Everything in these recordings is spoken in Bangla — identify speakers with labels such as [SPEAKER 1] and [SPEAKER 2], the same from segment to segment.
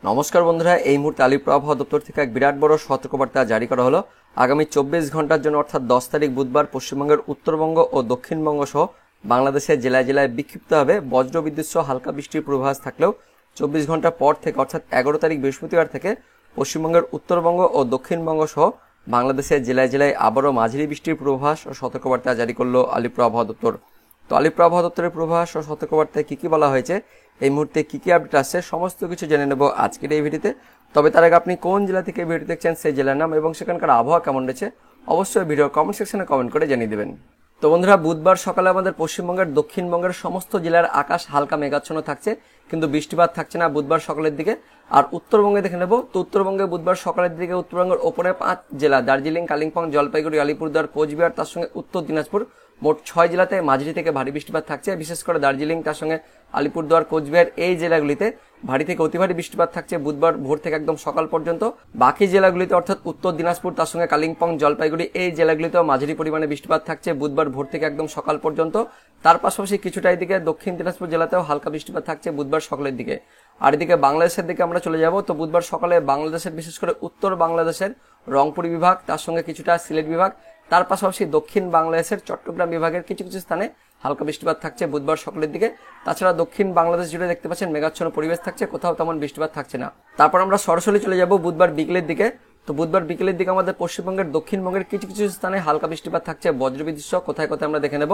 [SPEAKER 1] নমস্কার বন্ধুরা, এই মুহূর্তে আলিপুর আবহাওয়া দপ্তর থেকে এক বিরাট বড় সতর্কবার্তা জারি করা হলো। আগামী 24 ঘন্টার জন্য অর্থাৎ 10 তারিখ বুধবার পশ্চিমবঙ্গের উত্তরবঙ্গ ও দক্ষিণবঙ্গ সহ বাংলাদেশের জেলায় জেলায় বিক্ষিপ্তভাবে বজ্রবিদ্যুৎ সহ হালকা বৃষ্টির পূর্বাভাস থাকলেও 24 ঘন্টা পর থেকে অর্থাৎ 11 তারিখ বৃহস্পতিবার থেকে পশ্চিমবঙ্গের উত্তরবঙ্গ ও দক্ষিণবঙ্গ সহ বাংলাদেশের জেলায় জেলায় আবারও মাঝারি বৃষ্টির পূর্বাভাস ও সতর্কবার্তা জারি করলো আলিপুর আবহাওয়া দপ্তর। তো আলিপুর আবহাওয়া দপ্তরের পূর্বাভাস ও সতর্কবার্তায় কি বলা হয়েছে, এই মুহূর্তে কি আপডেট আসছে, সমস্ত কিছু জেনে নেব আজকের এই ভিডিওতে। তবে তার আগে আপনি কোন জেলা থেকে ভিডিও দেখছেন, সেই জেলার নাম এবং সেখানকার আবহাওয়া কেমন রয়েছে অবশ্যই ভিডিও কমেন্ট সেকশনে কমেন্ট করে জানিয়ে দেবেন। তো বন্ধুরা, বুধবার সকালে আমাদের পশ্চিমবঙ্গের দক্ষিণবঙ্গের সমস্ত জেলার আকাশ হালকা মেঘাচ্ছন্ন থাকছে, কিন্তু বৃষ্টিপাত থাকছে না বুধবার সকালের দিকে। আর উত্তরবঙ্গে দেখে নেব, তো উত্তরবঙ্গে বুধবার সকালের দিকে উত্তরবঙ্গের ওপরে 5 জেলা দার্জিলিং, কালিম্পং, জলপাইগুড়ি, আলিপুরদুয়ার, কোচবিহার, তার সঙ্গে উত্তর দিনাজপুর, মোট 6 জেলাতে মাঝারি থেকে ভারী বৃষ্টিপাত থাকছে। বিশেষ করে দার্জিলিং, তার সঙ্গে আলিপুরদুয়ার, কোচবিহার এই জেলাগুলিতে ভারী থেকে অতি ভারী বৃষ্টিপাত থাকছে বুধবার ভোর থেকে একদম সকাল পর্যন্ত। বাকি জেলাগুলিতে অর্থাৎ উত্তর দিনাজপুর, তার সঙ্গে কালিম্পং, জলপাইগুড়ি এই জেলাগুলিতেও মাঝারি পরিমাণে বৃষ্টিপাত থাকছে বুধবার ভোর থেকে একদম সকাল পর্যন্ত। তার পাশাপাশি কিছুটা এদিকে দক্ষিণ দিনাজপুর জেলাতেও হালকা বৃষ্টিপাত থাকছে বুধবার সকালের দিকে। আর এদিকে বাংলাদেশের দিকে আমরা চলে যাব। তো বুধবার সকালে বাংলাদেশের বিশেষ করে উত্তর বাংলাদেশের রংপুর বিভাগ, তার সঙ্গে কিছুটা সিলেট বিভাগ, তার পাশাপাশি দক্ষিণ বাংলাদেশের চট্টগ্রাম বিভাগের কিছু কিছু স্থানে হালকা বৃষ্টিপাত থাকছে বুধবার সকালের দিকে। তাছাড়া দক্ষিণ বাংলাদেশ জুড়ে দেখতে পাচ্ছেন মেঘাচ্ছন্ন পরিবেশ থাকছে, কোথাও তেমন বৃষ্টিপাত থাকছে না। তারপর আমরা সরাসরি চলে যাব বুধবার বিকেলের দিকে। তো বুধবার বিকেলের দিকে আমাদের পশ্চিমবঙ্গের দক্ষিণবঙ্গের কিছু কিছু স্থানে হালকা বৃষ্টিপাত থাকছে বজ্রবিদ্যুৎ সহ। কোথায় কোথায় আমরা দেখে নেব,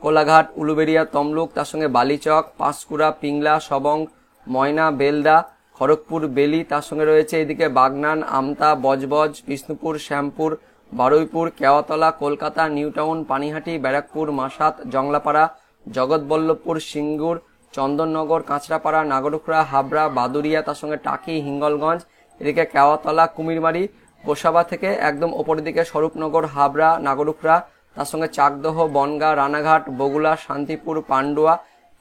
[SPEAKER 1] কোলাঘাট, উলুবেড়িয়া, তমলুক, তার সঙ্গে বালিচক, পাঁশকুড়া, পিংলা, সবং, ময়না, বেলদা, খড়গপুর, বেলি, তার সঙ্গে রয়েছে এদিকে বাগনান, আমতা, বজবজ, বিষ্ণুপুর, শ্যামপুর, বারুইপুর, কেওয়াতলা, কলকাতা, নিউটাউন, পানিহাটি, ব্যারাকপুর, মাসাত, জংলাপাড়া, জগৎবল্লভপুর, সিঙ্গুর, চন্দননগর, কাঁচরাপাড়া, নাগরুখড়া, হাবড়া, বাদুরিয়া, তার সঙ্গে টাকি, হিঙ্গলগঞ্জ, এদিকে কেওয়াতলা, কুমিরমারি, গোসাবা থেকে একদম ওপরের দিকে স্বরূপনগর, হাবড়া, নাগরুখড়া, তার সঙ্গে চাকদহ, বনগা, রানাঘাট, বগুলা, শান্তিপুর, পান্ডুয়া,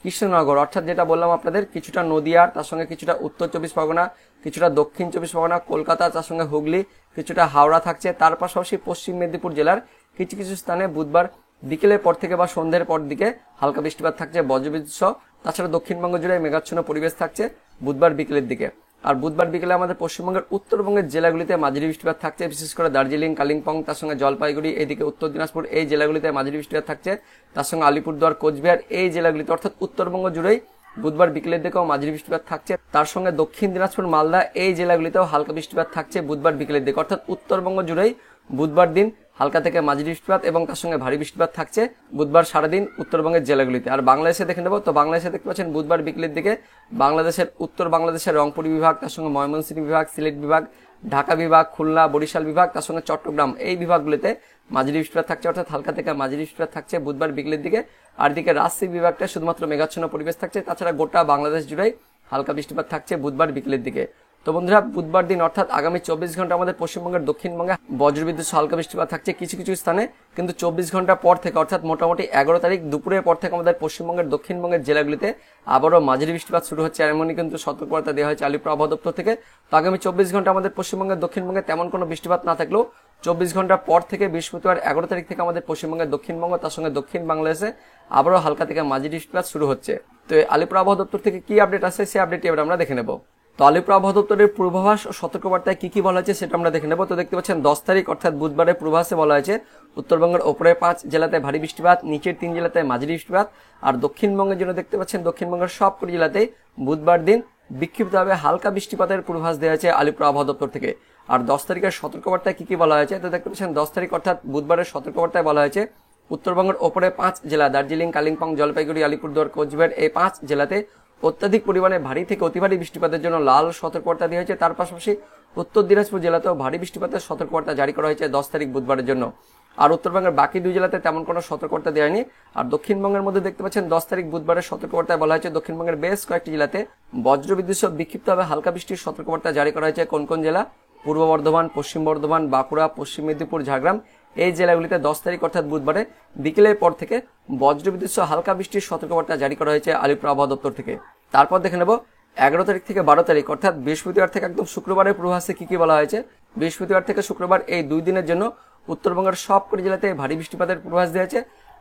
[SPEAKER 1] কৃষ্ণনগর, অর্থাৎ যেটা বললাম আপনাদের কিছুটা নদিয়ার, তার সঙ্গে কিছুটা উত্তর 24 পরগনা, কিছুটা দক্ষিণ 24 পরগনা, কলকাতা, তার সঙ্গে হুগলি, কিছুটা হাওড়া থাকছে। তার পাশাপাশি পশ্চিম মেদিনীপুর জেলার কিছু কিছু স্থানে বুধবার বিকেলের পর থেকে বা সন্ধ্যের পর দিকে হালকা বৃষ্টিপাত থাকছে বজ্রবিদ্যুৎ সহ। তাছাড়া দক্ষিণবঙ্গ জুড়ে মেঘাচ্ছন্ন পরিবেশ থাকছে বুধবার বিকেলের দিকে। আর বুধবার বিকেলে আমাদের পশ্চিমবঙ্গের উত্তরবঙ্গের জেলাগুলিতে মাঝারি বৃষ্টিপাত থাকছে, বিশেষ করে দার্জিলিং, কালিম্পং, তার সঙ্গে জলপাইগুড়ি, এদিকে উত্তর দিনাজপুর এই জেলাগুলিতে মাঝারি বৃষ্টিপাত থাকছে। তার সঙ্গে আলিপুরদুয়ার, কোচবিহার এই জেলাগুলিতে অর্থাৎ উত্তরবঙ্গ জুড়েই বুধবার বিকেলের দিকেও মাঝারি বৃষ্টিপাত থাকছে। তার সঙ্গে দক্ষিণ দিনাজপুর, মালদা এই জেলাগুলিতেও হালকা বৃষ্টিপাত থাকছে বুধবার বিকেলের দিকে। অর্থাৎ উত্তরবঙ্গ জুড়েই বুধবার দিন হালকা থেকে মাঝারি বৃষ্টিপাত এবং তার সঙ্গে ভারী বৃষ্টিপাত থাকছে বুধবার সারাদিন উত্তরবঙ্গের জেলাগুলিতে। আর বাংলাদেশে দেখে নেব, তো বাংলাদেশে দেখতে পাচ্ছেন বুধবার বিকেলের দিকে বাংলাদেশের উত্তর বাংলাদেশের রংপুর বিভাগ, তার সঙ্গে ময়মনসিংহ বিভাগ, সিলেট বিভাগ, ঢাকা বিভাগ, খুলনা, বরিশাল বিভাগ, তার সঙ্গে চট্টগ্রাম এই বিভাগগুলিতে মাঝারি বৃষ্টিপাত থাকছে, অর্থাৎ হালকা থেকে মাঝারি বৃষ্টিপাত থাকছে বুধবার বিকেলের দিকে। আর দিকে রাজশাহী বিভাগটা শুধুমাত্র মেঘাচ্ছন্ন পরিবেশ থাকছে, তাছাড়া গোটা বাংলাদেশ জুড়েই হালকা বৃষ্টিপাত থাকছে বুধবার বিকেলের দিকে। তো বন্ধুরা, বুধবার দিন অর্থাৎ আগামী 24 ঘন্টা আমাদের পশ্চিমবঙ্গের দক্ষিণবঙ্গে বজ্রবিদ্যুৎ সহ হালকা বৃষ্টিপাত থাকছে কিছু কিছু স্থানে, কিন্তু 24 ঘন্টা পর থেকে অর্থাৎ মোটামুটি 11 তারিখ দুপুরের পর থেকে আমাদের পশ্চিমবঙ্গের দক্ষিণবঙ্গের জেলাগুলিতে আবারও মাঝারি বৃষ্টিপাত শুরু হচ্ছে, এমনই কিন্তু সতর্কবার্তা দেওয়া হয়েছে আলিপুর আবহাওয়া দপ্তর থেকে। তো আগামী 24 ঘন্টা আমাদের পশ্চিমবঙ্গের দক্ষিণবঙ্গে তেমন কোনো বৃষ্টিপাত না থাকলেও 24 ঘন্টা পর থেকে বৃহস্পতিবার 11 তারিখ থেকে আমাদের পশ্চিমবঙ্গের দক্ষিণবঙ্গ, তার সঙ্গে দক্ষিণ বাংলাদেশে আবারও হালকা থেকে মাঝারি বৃষ্টিপাত শুরু হচ্ছে। তো আলিপুর আবহাওয়া দপ্তর থেকে কি আপডেট আছে সেই আপডেটটি এবার আমরা দেখে নেব। তো আলিপুর আবহাওয়া দপ্তরের পূর্বাভাস ও সতর্কবার্তায় কি বলা হয়েছে সেটা আমরা দেখে নেব। তো দেখতে পাচ্ছেন 10 তারিখ অর্থাৎ বুধবারের পূর্বাভাসে বলা হয়েছে উত্তরবঙ্গের ওপরে 5 জেলাতে ভারী বৃষ্টিপাত, নিচের 3 জেলাতে মাঝারি বৃষ্টিপাত। আর দক্ষিণবঙ্গের জন্য দেখতে পাচ্ছেন দক্ষিণবঙ্গের সবকটি জেলাতেই বুধবার দিন বিক্ষিপ্তভাবে হালকা বৃষ্টিপাতের পূর্বাভাস দেওয়া হয়েছে আলিপুর আবহাওয়া দপ্তর থেকে। আর 10 তারিখের সতর্কবার্তায় কি বলা হয়েছে, তো দেখতে পাচ্ছেন 10 তারিখ অর্থাৎ বুধবারের সতর্কবার্তায় বলা হয়েছে উত্তরবঙ্গের ওপরে 5 জেলা দার্জিলিং, কালিম্পং, জলপাইগুড়ি, আলিপুরদুয়ার, কোচবিহার এই 5 জেলাতে অত্যাধিক পরিমাণে ভারী থেকে অতি ভারী বৃষ্টিপাতের জন্য লাল সতর্কবার্তা দেওয়া হয়েছে। তার পাশাপাশি উত্তর দিনাজপুর জেলাতেও ভারী বৃষ্টিপাতের সতর্কবার্তা জারি করা হয়েছে 10 তারিখ বুধবারের জন্য। আর উত্তরবঙ্গের বাকি 2 জেলাতে তেমন কোনো সতর্কবার্তা দেওয়া হয়নি। আর দক্ষিণবঙ্গের মধ্যে দেখতে পাচ্ছেন 10 তারিখ বুধবারের সতর্কবার্তায় বলা হয়েছে দক্ষিণবঙ্গের বেশ কয়েকটি জেলাতে বজ্রবিদ্যুৎ সহ বিক্ষিপ্তভাবে হালকা বৃষ্টির সতর্কবার্তা জারি করা হয়েছে। কোন কোন জেলা? পূর্ব বর্ধমান, পশ্চিম বর্ধমান, বাঁকুড়া, পশ্চিম মেদিনীপুর, ঝাড়গ্রাম এই জেলাগুলিতে 10 তারিখ অর্থাৎ বুধবারে বিকেলের পর থেকে বজ্রবিদ্যুৎ সহ হালকা বৃষ্টির সতর্কবার্তা জারি করা হয়েছে আলিপুর আবহাওয়া দপ্তর থেকে। তারপর দেখে নেব 11 তারিখ থেকে 12 তারিখ অর্থাৎ বৃহস্পতিবার থেকে একদম শুক্রবারের পূর্বাভাসে কি বলা হয়েছে। বৃহস্পতিবার থেকে শুক্রবার এই 2 দিনের জন্য উত্তরবঙ্গের সবকটি জেলাতে ভারী বৃষ্টিপাতের পূর্বাভাস দেওয়া হয়েছে।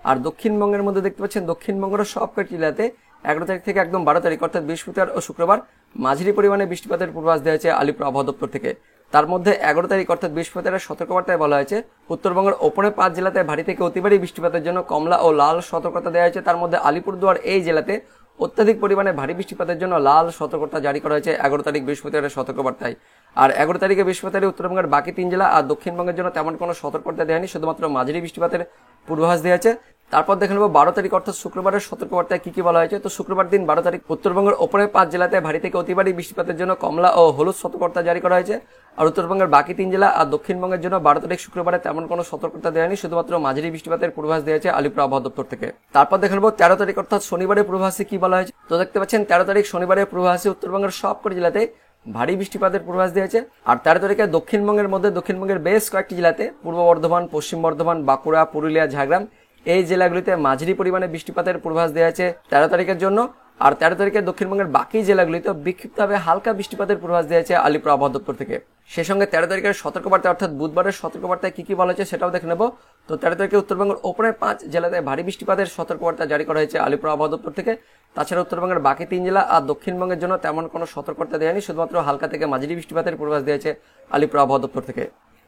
[SPEAKER 1] আর দক্ষিণবঙ্গের মধ্যে দেখতে পাচ্ছেন দক্ষিণবঙ্গের সবকটি জেলাতে 11 তারিখ থেকে একদম 12 তারিখ অর্থাৎ বৃহস্পতিবার ও শুক্রবার মাঝারি পরিমাণে বৃষ্টিপাতের পূর্বাভাস দেওয়া হয়েছে আলিপুর আবহাওয়া দপ্তর থেকে। তার মধ্যে 11 তারিখ অর্থাৎ বৃহস্পতিবার সতর্কবার্তায় বলা হয়েছে উত্তরবঙ্গের ওপরে 5 জেলাতে ভারী থেকে অতি ভারী বৃষ্টিপাতের জন্য কমলা ও লাল সতর্কতা দেওয়া হয়েছে। তার মধ্যে আলিপুরদুয়ার এই জেলাতে অত্যাধিক পরিমাণে ভারী বৃষ্টিপাতের জন্য লাল সতর্কতা জারি করা হয়েছে 11 তারিখ বৃহস্পতিবারের সতর্কবার্তায়। আর 11 তারিখে বৃহস্পতিবার উত্তরবঙ্গের বাকি 3 জেলা আর দক্ষিণবঙ্গের জন্য তেমন কোনো সতর্কতা দেওয়া হয়নি, শুধুমাত্র মাঝারি বৃষ্টিপাতের পূর্বাভাস দেওয়া হয়েছে। তারপর দেখে নেব 12 তারিখ অর্থাৎ শুক্রবারের সতর্কবার্তায় কি কি বলা হয়েছে। তো শুক্রবার দিন 12 তারিখ উত্তরবঙ্গের ওপরে 5 জেলাতে ভারী থেকে অতি ভারী বৃষ্টিপাতের জন্য কমলা ও হলুদ সতর্কবার্তা জারি করা হয়েছে। আর উত্তরবঙ্গের বাকি 3 জেলা আর দক্ষিণবঙ্গের জন্য 12 তারিখ শুক্রবারে তেমন কোনো সতর্কতা দেওয়া হয়নি, শুধুমাত্র মাঝারি বৃষ্টিপাতের পূর্বাভাস দেওয়া হয়েছে আলিপুর আবহাওয়া দপ্তর থেকে। তারপর দেখে নেব 13 তারিখ অর্থাৎ শনিবারের পূর্বাভাসে কি বলা হয়েছে। তো দেখতে পাচ্ছেন 13 তারিখ শনিবারের পূর্বাভাসে উত্তরবঙ্গের সবকটি জেলাতে ভারী বৃষ্টিপাতের পূর্বাভাস দিয়েছে। আর 13 তারিখে দক্ষিণবঙ্গের মধ্যে দক্ষিণবঙ্গের বেশ কয়েকটি জেলাতে পূর্ব বর্ধমান, পশ্চিম বর্ধমান, বাঁকুড়া, পুরুলিয়া, ঝাড়গ্রাম এই জেলাগুলিতে মাঝারি পরিমাণে বৃষ্টিপাতের পূর্বাভাস দেওয়া হয়েছে 13 তারিখের জন্য। আর 13 তারিখে দক্ষিণবঙ্গের বাকি জেলাগুলিতে বিক্ষিপ্তভাবে হালকা বৃষ্টিপাতের পূর্বাভাস দেওয়া হয়েছে আলিপুর আবহাওয়া দপ্তর থেকে। সেই সঙ্গে 13 তারিখের সতর্কবার্তা অর্থাৎ বুধবারের সতর্কবার্তায় কি কি বলা হয়েছে সেটাও দেখে নেব। তো 13 তারিখে উত্তরবঙ্গের ওপরে 5 জেলাতে ভারী বৃষ্টিপাতের সতর্কবার্তা জারি করা হয়েছে আলিপুর আবহাওয়া দপ্তর থেকে। তাছাড়া উত্তরবঙ্গের বাকি 3 জেলা আর দক্ষিণবঙ্গের জন্য তেমন কোনো সতর্কবার্তা দেওয়া হয়নি, শুধুমাত্র হালকা থেকে মাঝারি বৃষ্টিপাতের পূর্বাভাস দেওয়া হয়েছে আলিপুর আবহাওয়া দপ্তর থেকে।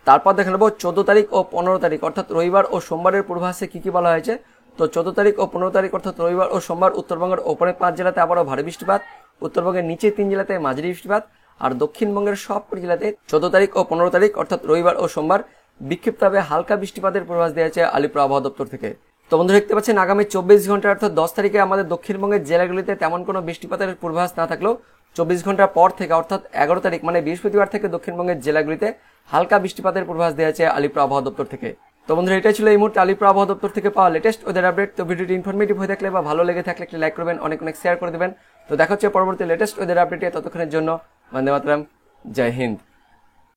[SPEAKER 1] তারপর দেখে নেব 14 তারিখ ও 15 তারিখ অর্থাৎ রবিবার ও সোমবারের পূর্বাভাসে কি কি বলা হয়েছে। তো 14 তারিখ ও 15 তারিখ অর্থাৎ রবিবার ও সোমবার উত্তরবঙ্গের ওপরে 5 জেলাতে আবারও ভারী বৃষ্টিপাত, উত্তরবঙ্গের নিচে 3 জেলাতে মাঝারি বৃষ্টিপাত। আর দক্ষিণবঙ্গের সবকটি জেলাতে 14 তারিখ ও 15 তারিখ অর্থাৎ রবিবার ও সোমবার বিক্ষিপ্তভাবে হালকা বৃষ্টিপাতের পূর্বাভাস দেওয়া হয়েছে আলিপুর আবহাওয়া দপ্তর থেকে। তো বন্ধুরা দেখতে পাচ্ছেন আগামী 24 ঘন্টা অর্থাৎ 10 তারিখে আমাদের দক্ষিণবঙ্গের জেলাগুলিতে তেমন কোনো বৃষ্টিপাতের পূর্বাভাস না থাকলেও 24 ঘন্টা পর থেকে অর্থাৎ 11 তারিখ মানে বৃহস্পতিবার থেকে দক্ষিণবঙ্গের জেলাগুলিতে হালকা বৃষ্টিপাতের পূর্বাভাস দেওয়া হয়েছে আলিপুর আবহাওয়া দপ্তর থেকে। তো বন্ধুরা এটাই ছিল এই মুহূর্তে আলিপুর আবহাওয়া দপ্তর থেকে পাওয়া লেটেস্ট ওয়েদার আপডেট। তো ভিডিওটি ইনফরমেটিভ হয়ে থাকলে বা ভালো লেগে থাকলে একটি লাইক করবেন, অনেক অনেক শেয়ার করে দেবেন। তো দেখা হচ্ছে পরবর্তী লেটেস্ট ওয়েদার আপডেটে, ততক্ষণের জন্য বন্দে মাতরম, জয় হিন্দ।